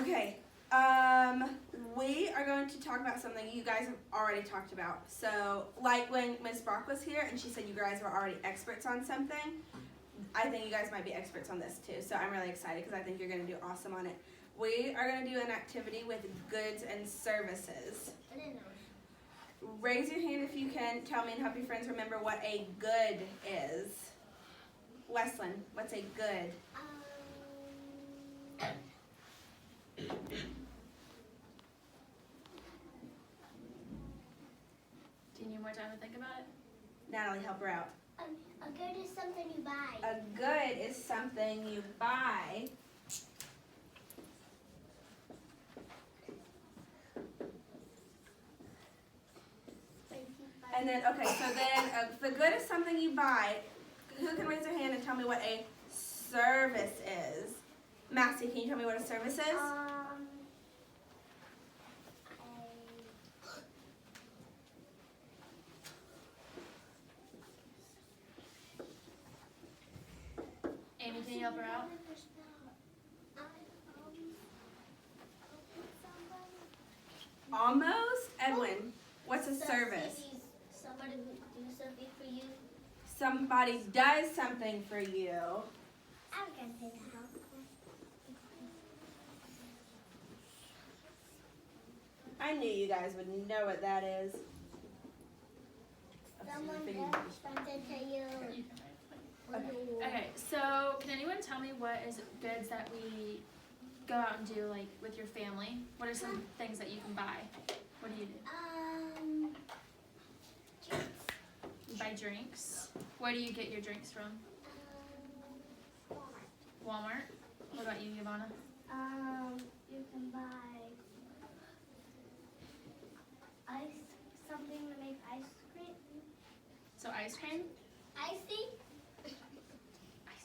Okay. We are going to talk about something you guys have already talked about. So, like when Ms. Brock was here and she said you guys were already experts on something, I think you guys might be experts on this too. So I'm really excited because I think you're going to do awesome on it. We are going to do an activity with goods and services. I didn't know. Raise your hand if you can tell me and help your friends remember what a good is. Weslyn, what's a good? Do you need more time to think about it? Natalie, help her out. A good is something you buy. A good is something you buy. And then, okay, so then if a good is something you buy, who can raise their hand and tell me what a service is? Maxie, can you tell me what a service is? Amy, can you help her out? Almost. Edwin, what's a service? Somebody who do something for you. Somebody does something for you. I'm gonna say that. I knew you guys would know what that is. Someone does something to you. Okay, so can anyone tell me what is goods that we go out and do, like, with your family? What are some things that you can buy? What do you do? Drinks. You buy drinks. Where do you get your drinks from? Walmart. What about you, Giovanna? You can buy something to make ice cream. So ice cream? Icy.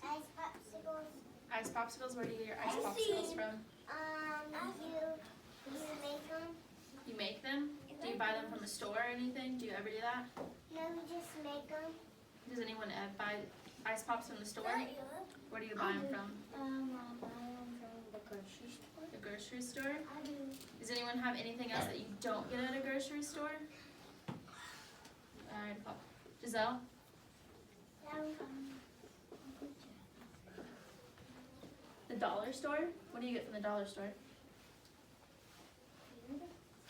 Ice popsicles. Ice popsicles. Where do you get your ice Icy. popsicles from? You make them. You make them? Do you buy them from a store or anything? Do you ever do that? No, we just make them. Does anyone buy ice pops from the store? Where do you buy them from? I buy them from the grocery store. The grocery store? I do. Does anyone have anything else that you don't get at a grocery store? Alright, Pop. Giselle? The dollar store? What do you get from the dollar store?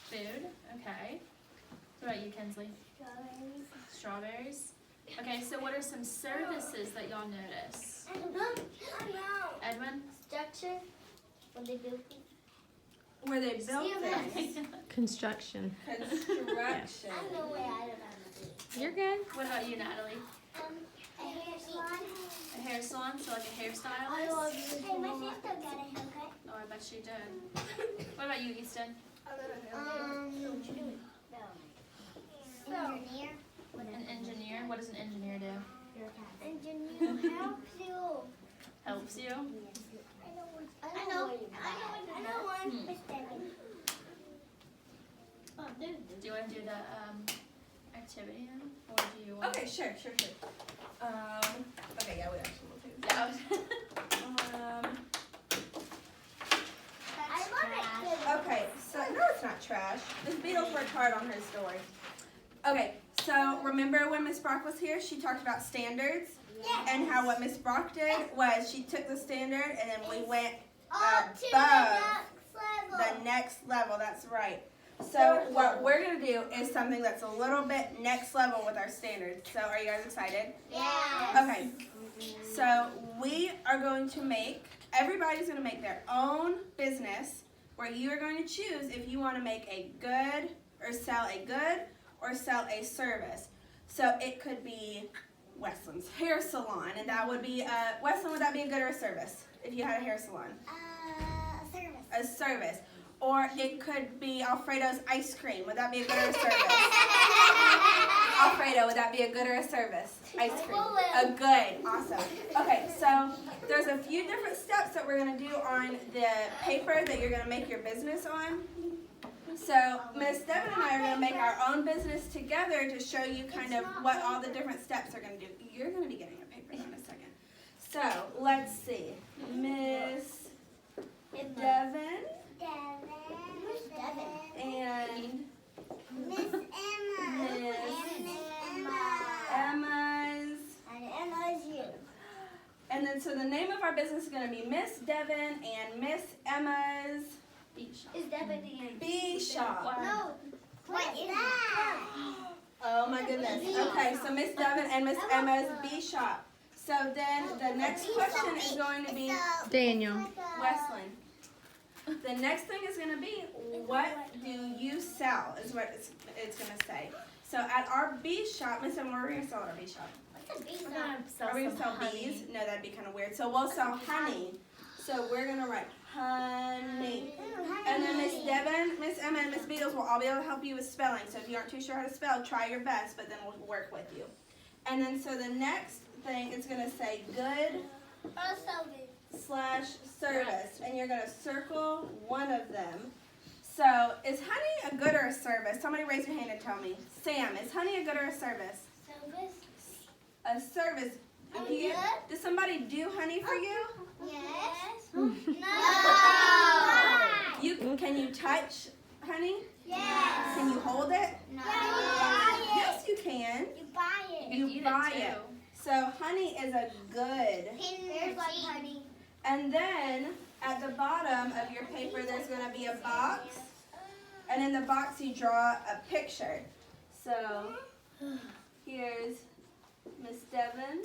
Food? Okay. What about you, Kinsley? Strawberries. Strawberries? Okay, so what are some services that y'all notice? I know. Edwin? Structure. When they build things. Where they build things. Construction. Construction. I know where I don't know. You're good. What about you, Natalie? A hair salon. A hair salon, so like a hairstylist? Hey, my sister got a haircut. Oh, I bet she did. What about you, Easton? Engineer. An engineer? What does an engineer do? Engineer helps you. Helps you? I know one. Miss Devin. Do you want to do the activity then? Or do you want Okay, sure. Okay, yeah, we actually will do. Yeah. I love it. Okay, so no, it's not trash. Miss Beatles worked hard on her story. Okay, so remember when Miss Brock was here, she talked about standards and how what Miss Brock did was she took the standard and then we went above the next level. That's right. So what we're gonna do is something that's a little bit next level with our standards. So are you guys excited? Yeah. Okay. So we are going to everybody's going to make their own business where you are going to choose if you want to make a good or sell a good or sell a service. So it could be Weslyn's hair salon, and that would be, Weslyn, would that be a good or a service if you had a hair salon? A service. A service. Or it could be Alfredo's ice cream. Would that be a good or a service? Alfredo, would that be a good or a service? Ice cream. A good. Awesome. Okay, so there's a few different steps that we're going to do on the paper that you're going to make your business on. So Miss Devin and I are going to make our own business together to show you kind of what all the different steps are going to do. You're going to be getting a paper in a second. So let's see. Miss Devin. our business is going to be Miss Devin and Miss Emma's B shop. Is Devin the B shop. No. What is that? Oh my goodness. Okay, so Miss Devin and Miss Emma's B shop. So then the next question is going to be Daniel. Wesleyan. The next thing is going to be, what do you sell, is what it's going to say. So at our bee shop, Miss Emma, what are we going to sell at our bee shop? What's a bee We're gonna sell Are we going some to sell honey. bees? No, that'd be kind of weird. So we'll sell honey. So we're going to write honey. And then Miss Devin, Miss Emma, and Miss Beatles will all be able to help you with spelling. So if you aren't too sure how to spell, try your best, but then we'll work with you. And then so the next thing is going to say good / service, and you're going to circle one of them. So is honey a good or a service? Somebody raise your hand and tell me. Sam, is honey a good or a service? A service. Does somebody do honey for you? Yes. You can you touch honey? Yes. Can you hold it? No. Yes, you can. You buy it. You can eat buy it too. it. So honey is a good. There's like honey. And then at the bottom of your paper, there's going to be a box. And in the box, you draw a picture. So here's Miss Devin.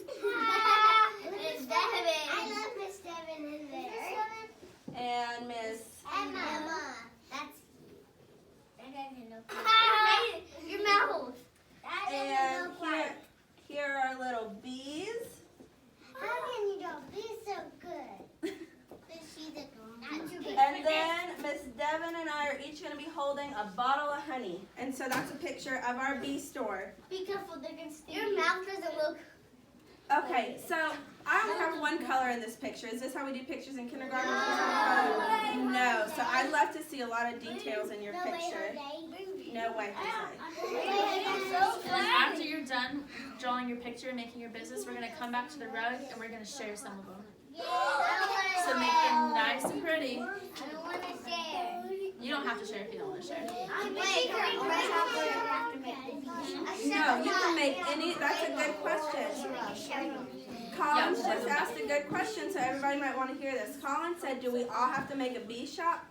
Miss Devin. I love Miss Devin in there. And Miss Emma. That's. Your mouth. And here are little bees. How can you draw bees so good? And then Miss Devin and I are each going to be holding a bottle of honey. And so that's a picture of our bee store. Be careful, they're gonna sting. Your mouth doesn't look. Okay, so I only have one color in this picture. Is this how we do pictures in kindergarten? No, so I'd love to see a lot of details in your picture. No way, Jose. After you're done drawing your picture and making your business, we're going to come back to the rug and we're going to share some of them. So make them nice and pretty. I don't want to share. You don't have to share if you don't want to share. No, you can make any, that's a good question. Collins just asked a good question, so everybody might want to hear this. Collins said, do we all have to make a bee shop?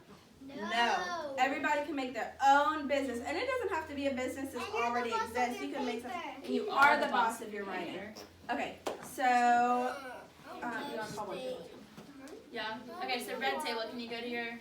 No. Everybody can make their own business. And it doesn't have to be a business that already exists. You can make something. And you are the boss of your writing. Okay, so, you want to call one? Yeah. Okay, so red table, can you go to your